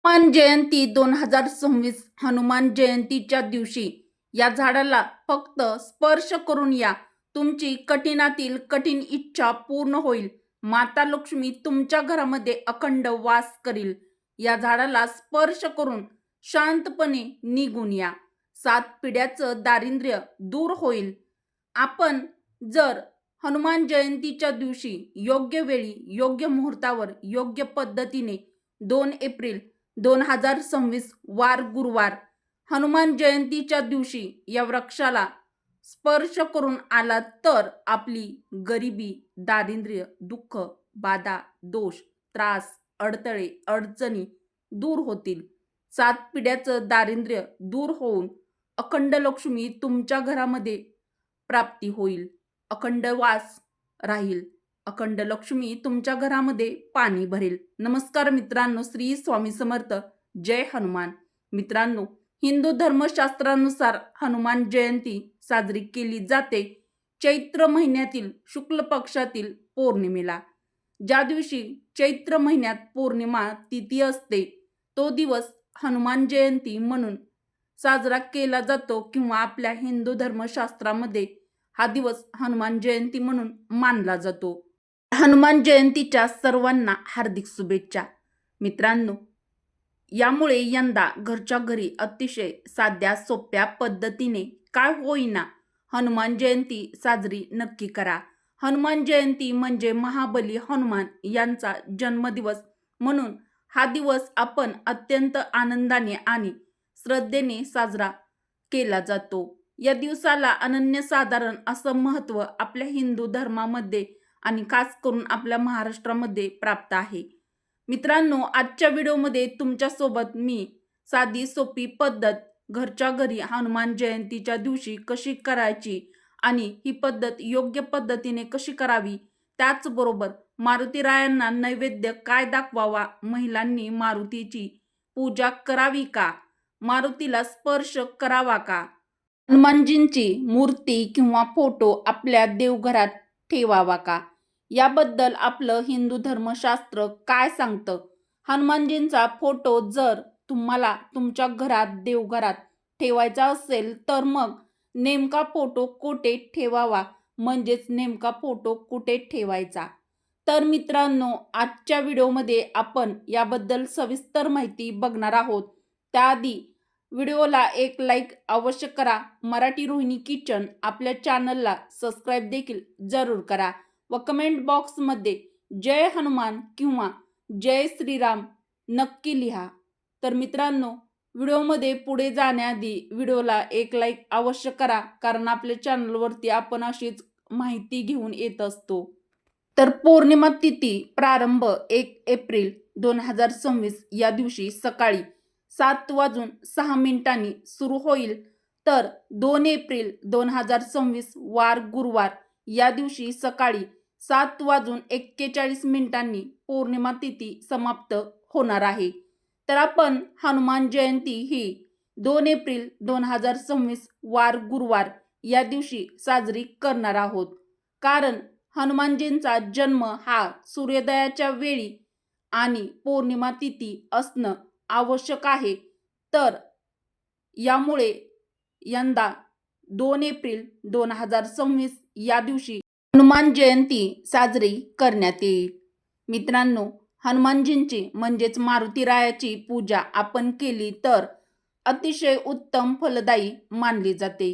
हनुमान जयंती 2026 हनुमान जयंतीच्या दिवशी या झाडाला फक्त स्पर्श करून या. तुमची कठीणातील कठीण इच्छा पूर्ण होईल. माता लक्ष्मी तुमच्या घरामध्ये अखंड वास करील. या झाडाला स्पर्श करून शांतपणे निघून या. 7 पिढ्याचं दारिद्र्य दूर होईल. आपण जर हनुमान जयंतीच्या दिवशी योग्य वेळी, योग्य मुहूर्तावर, योग्य पद्धतीने 2 एप्रिल 2026 वार गुरुवार हनुमान जयंतीच्या दिवशी या वृक्षाला स्पर्श करून आला तर आपली गरिबी, दारिद्र्य, दुःख, बाधा, दोष, त्रास, अडथळे, अडचणी दूर होतील. 7 पिढ्याचं दारिद्र्य दूर होऊन अखंड लक्ष्मी तुमच्या घरामध्ये प्राप्ती होईल. अखंड वास राहील. अखंड लक्ष्मी तुमच्या घरामध्ये पाणी भरेल. नमस्कार मित्रांनो, श्री स्वामी समर्थ. जय हनुमान. मित्रांनो, हिंदू धर्मशास्त्रानुसार हनुमान जयंती साजरी केली जाते चैत्र महिन्यातील शुक्ल पक्षातील पौर्णिमेला. ज्या दिवशी चैत्र महिन्यात पौर्णिमा तिथी असते तो दिवस हनुमान जयंती म्हणून साजरा केला जातो किंवा आपल्या हिंदू धर्मशास्त्रामध्ये हा दिवस हनुमान जयंती म्हणून मानला जातो. हनुमान जयंतीच्या सर्वांना हार्दिक शुभेच्छा. मित्रांनो, यामुळे यंदा घरच्या घरी अतिशय साध्या सोप्या पद्धतीने काय होईना हनुमान जयंती साजरी नक्की करा. हनुमान जयंती म्हणजे महाबली हनुमान यांचा जन्मदिवस म्हणून हा दिवस आपण अत्यंत आनंदाने आणि श्रद्धेने साजरा केला जातो. या दिवसाला अनन्यसाधारण असं महत्त्व आपल्या हिंदू धर्मामध्ये आणि खास करून आपल्या महाराष्ट्रामध्ये प्राप्त आहे. मित्रांनो, आजच्या व्हिडिओमध्ये तुमच्यासोबत मी साधी सोपी पद्धत घरच्या घरी हनुमान जयंतीच्या दिवशी कशी करायची आणि ही पद्धत योग्य पद्धतीने कशी करावी, त्याचबरोबर मारुतीरायांना नैवेद्य काय दाखवावा, महिलांनी मारुतीची पूजा करावी का, मारुतीला स्पर्श करावा का, हनुमानजींची मूर्ती किंवा फोटो आपल्या देवघरात ठेवावा का, याबद्दल आपलं हिंदू धर्मशास्त्र काय सांगतं. हनुमानजींचा फोटो जर तुम्हाला तुमच्या घरात देवघरात ठेवायचा असेल तर मग नेमका फोटो कुठे ठेवावा, म्हणजेच नेमका फोटो कुठे ठेवायचा. तर मित्रांनो, आजच्या व्हिडिओमध्ये आपण याबद्दल सविस्तर माहिती बघणार आहोत. त्याआधी व्हिडिओला एक लाईक अवश्य करा. मराठी रोहिणी किचन आपल्या चॅनलला सबस्क्राईब देखील जरूर करा व कमेंट बॉक्समध्ये जय हनुमान किंवा जय श्रीराम नक्की लिहा. तर मित्रांनो, व्हिडिओमध्ये पुढे जाण्याआधी व्हिडिओला एक लाईक अवश्य करा, कारण आपल्या चॅनलवरती आपण अशीच माहिती घेऊन येत असतो. तर पौर्णिमा तिथी प्रारंभ 1 एप्रिल 2026 या दिवशी सकाळी 7:06 सुरू होईल. तर 2 एप्रिल 2026 वार गुरुवार या दिवशी सकाळी 7:41 पौर्णिमा तिथी समाप्त होणार आहे. तर आपण हनुमान जयंती ही 2 एप्रिल 2026 वार गुरुवार या दिवशी साजरी करणार आहोत. कारण हनुमानजींचा जन्म हा सूर्योदयाच्या वेळी आणि पौर्णिमा तिथी असणं आवश्यक आहे. तर यामुळे यंदा 2 एप्रिल 2026 या दिवशी हनुमान जयंती साजरी करण्यात येईल. मित्रांनो, हनुमानजींची म्हणजेच मारुतीरायाची पूजा आपण केली तर अतिशय उत्तम फलदायी मानली जाते.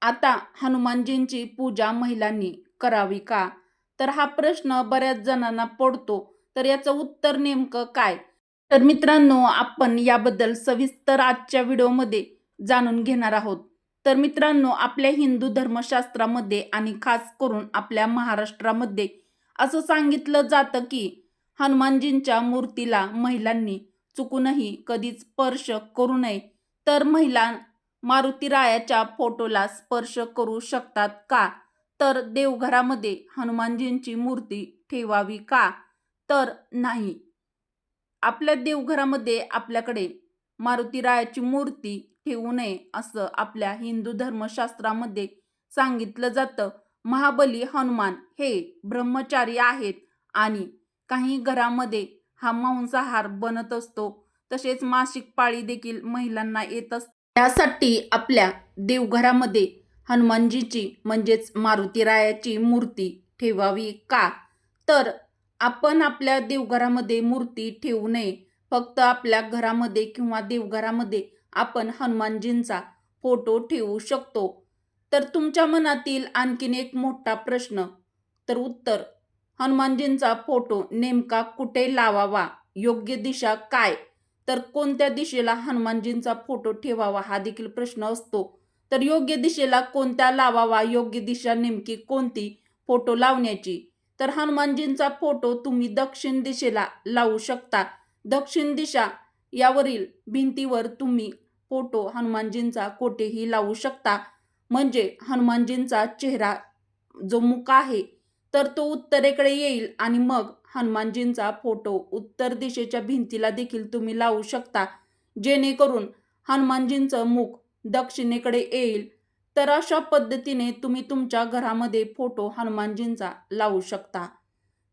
आता हनुमानजींची पूजा महिलांनी करावी का, तर हा प्रश्न बऱ्याच जणांना पडतो. तर याचं उत्तर नेमकं काय, तर मित्रांनो, आपण याबद्दल सविस्तर आजच्या व्हिडिओमध्ये जाणून घेणार आहोत. तर मित्रांनो, आपल्या हिंदू धर्मशास्त्रामध्ये आणि खास करून आपल्या महाराष्ट्रामध्ये असं सांगितलं जातं की हनुमानजींच्या मूर्तीला महिलांनी चुकूनही कधीच स्पर्श करू नये. तर महिला मारुतीरायाच्या फोटोला स्पर्श करू शकतात का, तर देवघरामध्ये हनुमानजींची मूर्ती ठेवावी का, तर नाही. आपल्या देवघरामध्ये आपल्याकडे मारुतीरायाची मूर्ती ठेवू नये असं आपल्या हिंदू धर्मशास्त्रामध्ये सांगितलं जातं. महाबली हनुमान हे ब्रह्मचारी आहेत आणि काही घरामध्ये हा मांसाहार बनत असतो. तसेच मासिक पाळी देखील महिलांना येत असते. त्यासाठी आपल्या देवघरामध्ये हनुमानजीची म्हणजेच मारुतीरायाची मूर्ती ठेवावी का? तर आपण आपल्या देवघरामध्ये मूर्ती ठेवू नये. फक्त आपल्या घरामध्ये किंवा देवघरामध्ये आपण हनुमानजींचा फोटो ठेवू शकतो. तर तुमच्या मनातील आणखीन एक मोठा प्रश्न, तर उत्तर, हनुमानजींचा फोटो नेमका कुठे लावावा? योग्य दिशा काय? तर कोणत्या दिशेला हनुमानजींचा फोटो ठेवावा हा देखील प्रश्न असतो. तर योग्य दिशेला कोणत्या लावावा? योग्य दिशा नेमकी कोणती फोटो लावण्याची? तर हनुमानजींचा फोटो तुम्ही दक्षिण दिशेला लावू शकता. दक्षिण दिशा यावरील भिंतीवर तुम्ही फोटो हनुमानजींचा कोठेही लावू शकता. म्हणजे हनुमानजींचा चेहरा जो मुख आहे तर तो उत्तरेकडे येईल आणि मग हनुमानजींचा फोटो उत्तर दिशेच्या भिंतीला देखील तुम्ही लावू शकता, जेणेकरून हनुमानजींचं मुख दक्षिणेकडे येईल. तर अशा पद्धतीने तुम्ही तुमच्या घरामध्ये फोटो हनुमानजींचा लावू शकता.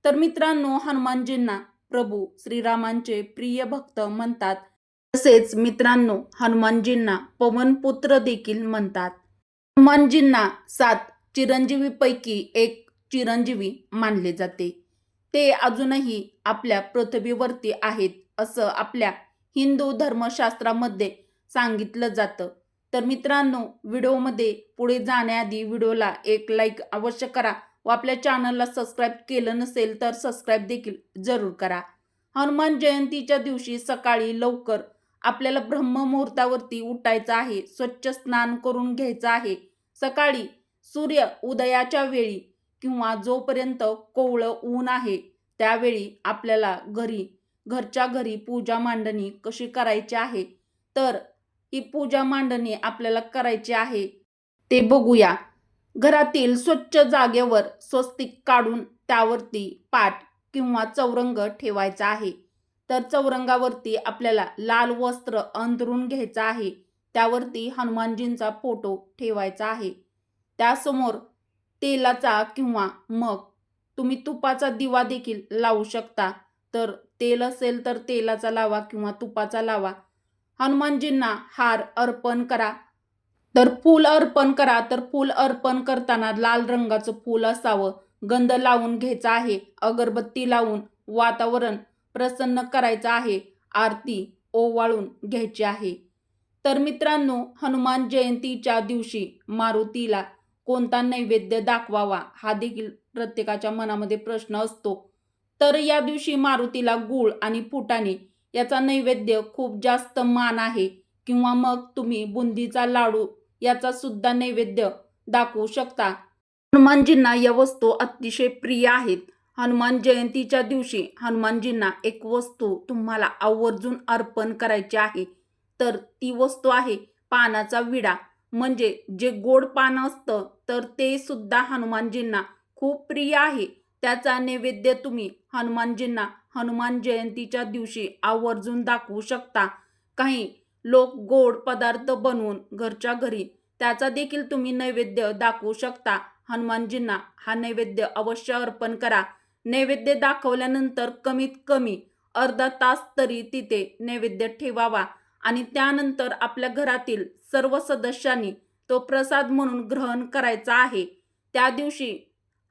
तर मित्रांनो, हनुमानजींना प्रभू श्रीरामांचे प्रिय भक्त म्हणतात. तसेच मित्रांनो, हनुमानजींना पवनपुत्र देखील म्हणतात. हनुमानजींना 7 चिरंजीवीपैकी एक चिरंजीवी मानले जाते. ते अजूनही आपल्या पृथ्वीवरती आहेत असं आपल्या हिंदू धर्मशास्त्रामध्ये सांगितलं जातं. तर मित्रांनो, व्हिडिओमध्ये पुढे जाण्याआधी व्हिडिओला एक लाईक अवश्य करा व आपल्या चॅनलला सबस्क्राईब केलं नसेल तर सबस्क्राईब देखील जरूर करा. हनुमान जयंतीच्या दिवशी सकाळी लवकर आपल्याला ब्रह्ममुहूर्तावरती उठायचं आहे. स्वच्छ स्नान करून घ्यायचं आहे. सकाळी सूर्य उदयाच्या वेळी किंवा जोपर्यंत कोवळं ऊन आहे त्यावेळी आपल्याला घरच्या घरी पूजा मांडणी कशी करायची आहे, तर ही पूजा मांडणी आपल्याला करायची आहे ते बघूया. घरातील स्वच्छ जागेवर स्वस्तिक काढून त्यावरती पाट किंवा चौरंग ठेवायचा आहे. तर चौरंगावरती आपल्याला लाल वस्त्र अंथरून घ्यायचं आहे. त्यावरती हनुमानजींचा फोटो ठेवायचा आहे. त्यासमोर तेलाचा किंवा मग तुम्ही तुपाचा दिवा देखील लावू शकता. तर तेल असेल तर तेलाचा लावा किंवा तुपाचा लावा. हनुमानजींना हार अर्पण करा. तर फूल अर्पण करा. तर फूल अर्पण करताना लाल रंगाचं फूल असावं. गंध लावून घ्यायचा आहे. अगरबत्ती लावून वातावरण प्रसन्न करायचं आहे. आरती ओवाळून घ्यायची आहे. तर मित्रांनो, हनुमान जयंतीच्या दिवशी मारुतीला कोणता नैवेद्य दाखवावा हा देखील प्रत्येकाच्या मनामध्ये प्रश्न असतो. तर या दिवशी मारुतीला गूळ आणि फुटाणे याचा नैवेद्य खूप जास्त मान आहे. किंवा मग तुम्ही बुंदीचा लाडू याचा सुद्धा नैवेद्य दाखवू शकता. हनुमानजींना या वस्तू अतिशय प्रिय आहेत. हनुमान जयंतीच्या दिवशी हनुमानजींना एक वस्तू तुम्हाला आवर्जून अर्पण करायची आहे. तर ती वस्तू आहे पानाचा विडा. म्हणजे जे गोड पान असतं तर ते सुद्धा हनुमानजींना खूप प्रिय आहे. त्याचा नैवेद्य तुम्ही हनुमानजींना हनुमान जयंतीच्या दिवशी आवर्जून दाखवू शकता. काही लोक गोड पदार्थ बनवून घरच्या घरी त्याचा देखील तुम्ही नैवेद्य दाखवू शकता. हनुमानजींना हा नैवेद्य अवश्य अर्पण करा. नैवेद्य दाखवल्यानंतर कमीत कमी अर्धा तास तरी तिथे नैवेद्य ठेवावा आणि त्यानंतर आपल्या घरातील सर्व सदस्यांनी तो प्रसाद म्हणून ग्रहण करायचा आहे. त्या दिवशी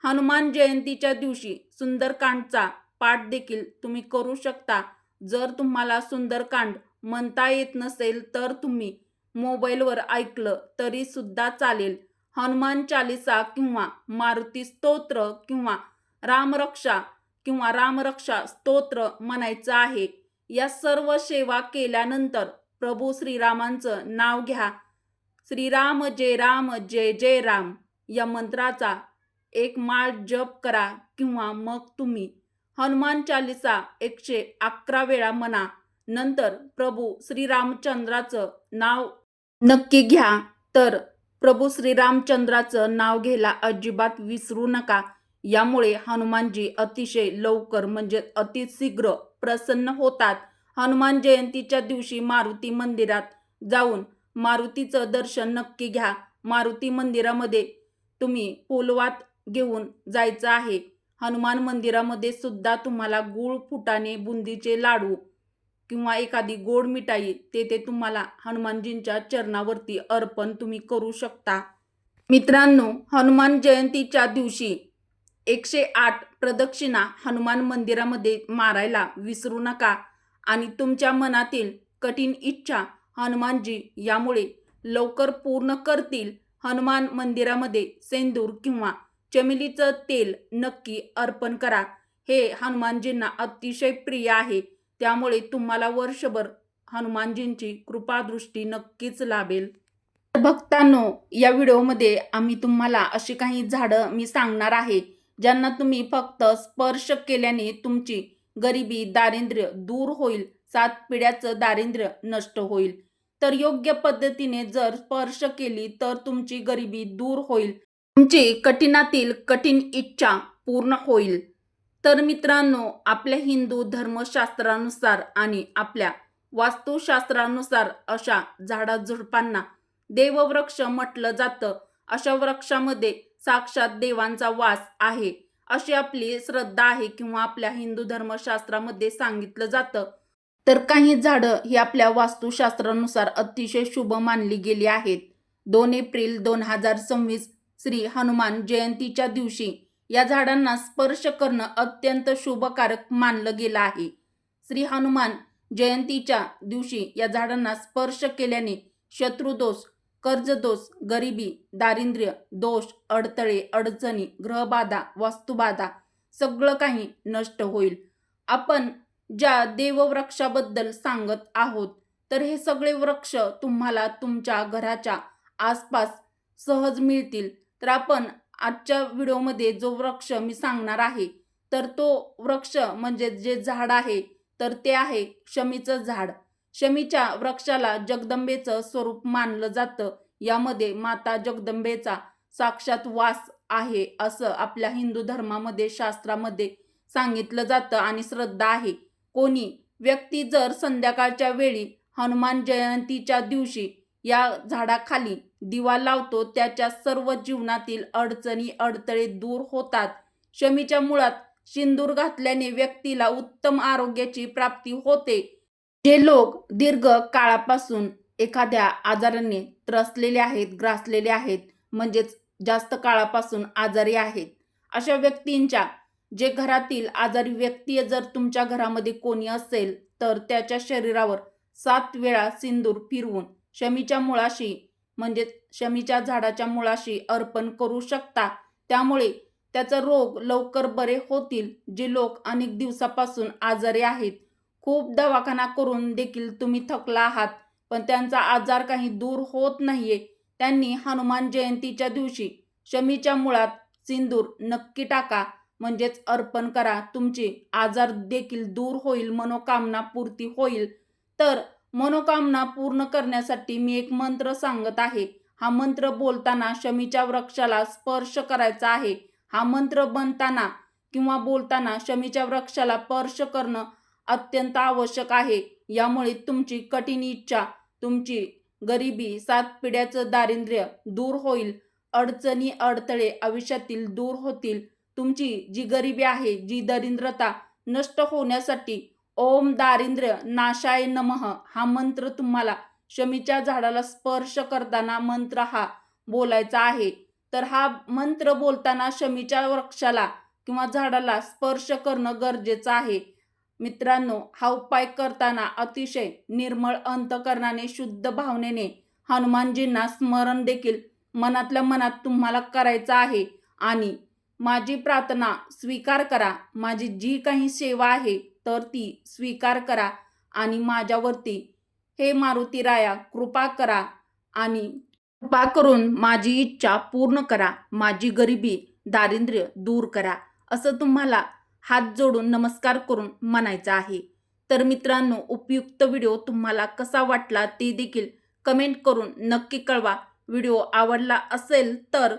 हनुमान जयंतीच्या दिवशी सुंदरकांडचा पाठ देखील तुम्ही करू शकता. जर तुम्हाला सुंदरकांड म्हणता येत नसेल तर तुम्ही मोबाईलवर ऐकलं तरी सुद्धा चालेल. हनुमान चालीसा किंवा मारुती स्तोत्र किंवा रामरक्षा स्तोत्र म्हणायचं आहे. या सर्व सेवा केल्यानंतर प्रभू श्रीरामांचं नाव घ्या. श्रीराम जय जय राम या मंत्राचा एक माळ जप करा किंवा मग तुम्ही हनुमान चालीसा 111 वेळा म्हणा. नंतर प्रभू श्रीरामचंद्राचं नाव नक्की घ्या. तर प्रभू श्रीरामचंद्राचं नाव घ्यायला अजिबात विसरू नका. यामुळे हनुमानजी अतिशय लवकर म्हणजे अतिशीघ्र प्रसन्न होतात. हनुमान जयंतीच्या दिवशी मारुती मंदिरात जाऊन मारुतीचं दर्शन नक्की घ्या. मारुती मंदिरामध्ये तुम्ही फुलवात घेऊन जायचं आहे. हनुमान मंदिरामध्ये सुद्धा तुम्हाला गूळ फुटाणे बुंदीचे लाडू किंवा एखादी गोड मिठाई तेथे तुम्हाला हनुमानजींच्या चरणावरती अर्पण तुम्ही करू शकता. मित्रांनो, हनुमान जयंतीच्या दिवशी 108 प्रदक्षिणा हनुमान मंदिरामध्ये मारायला विसरू नका आणि तुमच्या मनातील कठीण इच्छा हनुमानजी यामुळे लवकर पूर्ण करतील. हनुमान मंदिरामध्ये सेंदूर किंवा चमेलीचं तेल नक्की अर्पण करा. हे हनुमानजींना अतिशय प्रिय आहे, त्यामुळे तुम्हाला वर्षभर हनुमानजींची कृपादृष्टी नक्कीच लाभेल. भक्तांनो, या व्हिडिओमध्ये आम्ही तुम्हाला अशी काही झाडं मी सांगणार आहे ज्यांना तुम्ही फक्त स्पर्श केल्याने तुमची गरिबी, दारिद्र्य दूर होईल. 7 पिढ्याचं दारिद्र्य नष्ट होईल. तर योग्य पद्धतीने जर स्पर्श केली तर तुमची गरिबी दूर होईल, तुमची कठीणातील कठीण इच्छा पूर्ण होईल. तर मित्रांनो, आपल्या हिंदू धर्मशास्त्रानुसार आणि आपल्या वास्तुशास्त्रानुसार अशा झाडाझुडपांना देववृक्ष म्हटलं जातं. अशा वृक्षामध्ये साक्षात देवांचा वास आहे अशी आपली श्रद्धा आहे किंवा आपल्या हिंदू धर्मशास्त्रामध्ये सांगितलं जातं. तर काही झाडं ही आपल्या वास्तुशास्त्रानुसार अतिशय शुभ मानली गेली आहेत. 2 एप्रिल 2026 श्री हनुमान जयंतीच्या दिवशी या झाडांना स्पर्श करणं अत्यंत शुभकारक मानलं गेलं आहे. श्री हनुमान जयंतीच्या दिवशी या झाडांना स्पर्श केल्याने शत्रुदोष, कर्जदोष, गरिबी, दारिद्र्य दोष, अडथळे, अडचणी, ग्रहबाधा, वास्तुबाधा सगळं काही नष्ट होईल. आपण ज्या देववृक्षाबद्दल सांगत आहोत, तर हे सगळे वृक्ष तुम्हाला तुमच्या घराच्या आसपास सहज मिळतील. तर आपण आजच्या व्हिडिओमध्ये जो वृक्ष मी सांगणार आहे, तर तो वृक्ष म्हणजे जे झाड आहे तर ते आहे शमीचं झाड. शमीच्या वृक्षाला जगदंबेचं स्वरूप मानलं जातं. यामध्ये माता जगदंबेचा साक्षात वास आहे असं आपल्या हिंदू धर्मामध्ये, शास्त्रामध्ये सांगितलं जातं आणि श्रद्धा आहे. कोणी व्यक्ती जर संध्याकाळच्या वेळी हनुमान जयंतीच्या दिवशी या झाडाखाली दिवा लावतो, त्याच्या सर्व जीवनातील अडचणी, अडथळे दूर होतात. शमीच्या मुळात सिंदूर घातल्याने व्यक्तीला उत्तम आरोग्याची प्राप्ती होते. जे लोक दीर्घ काळापासून एखाद्या आजाराने त्रसलेले आहेत, ग्रासलेले आहेत, म्हणजेच जास्त काळापासून आजारी आहेत, अशा व्यक्तींच्या जे घरातील आजारी व्यक्ती जर तुमच्या घरामध्ये कोणी असेल, तर त्याच्या शरीरावर 7 वेळा सिंदूर फिरवून शमीच्या मुळाशी म्हणजे शमीच्या झाडाच्या मुळाशी अर्पण करू शकता. त्यामुळे त्याचा रोग लवकर बरे होतील. जे लोक अनेक दिवसापासून आजारी आहेत, खूप दवाखाना करून देखील तुम्ही थकला आहात, पण त्यांचा आजार काही दूर होत नाहीये, त्यांनी हनुमान जयंतीच्या दिवशी शमीच्या मुळात सिंदूर नक्की टाका, म्हणजेच अर्पण करा. तुमचे आजार देखील दूर होईल, मनोकामना पूर्ती होईल. तर मनोकामना पूर्ण करण्यासाठी मी एक मंत्र सांगत आहे. हा मंत्र बोलताना शमीच्या वृक्षाला स्पर्श करायचा आहे. हा मंत्र बनताना किंवा बोलताना शमीच्या वृक्षाला स्पर्श करणं अत्यंत आवश्यक आहे. यामुळे तुमची कठीण इच्छा, तुमची गरिबी, 7 पिढ्याचं दारिद्र्य दूर होईल. अडचणी, अडथळे आयुष्यातील दूर होतील. तुमची जी गरिबी आहे, जी दरिद्रता नष्ट होण्यासाठी ओम दारिद्र्य नाशाय नमः हा मंत्र तुम्हाला शमीच्या झाडाला स्पर्श करताना मंत्र हा बोलायचा आहे. तर हा मंत्र बोलताना शमीच्या वृक्षाला किंवा झाडाला स्पर्श करणं गरजेचं आहे. मित्रांनो, हा उपाय करताना अतिशय निर्मळ अंतकरणाने, शुद्ध भावनेने हनुमानजींना स्मरण देखील मनातल्या मनात तुम्हाला करायचं आहे. आणि माझी प्रार्थना स्वीकार करा. माझी जी काही सेवा आहे तर ती स्वीकार करा आणि माझ्यावरती हे मारुतीराया कृपा करा आणि कृपा करून माझी इच्छा पूर्ण करा, माझी गरिबी, दारिद्र्य दूर करा, असं तुम्हाला हात जोडून नमस्कार करून म्हणायचं आहे. तर मित्रांनो, उपयुक्त व्हिडिओ तुम्हाला कसा वाटला ते देखील कमेंट करून नक्की कळवा. व्हिडिओ आवडला असेल तर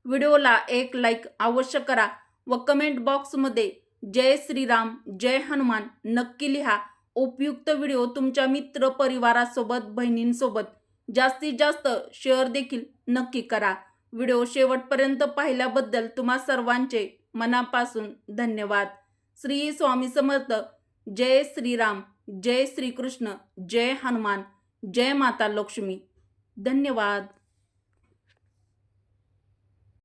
व्हिडिओला एक लाईक अवश्य करा व कमेंट बॉक्समध्ये जय श्रीराम, जय हनुमान नक्की लिहा. उपयुक्त व्हिडिओ तुमच्या मित्र परिवारासोबत, बहिणींसोबत जास्तीत जास्त शेअर देखील नक्की करा. व्हिडिओ शेवटपर्यंत पाहिल्याबद्दल तुम्हा सर्वांचे मनापासून धन्यवाद. श्री स्वामी समर्थ. जय श्रीराम. जय श्रीकृष्ण, जय हनुमान, जय माता लक्ष्मी. धन्यवाद.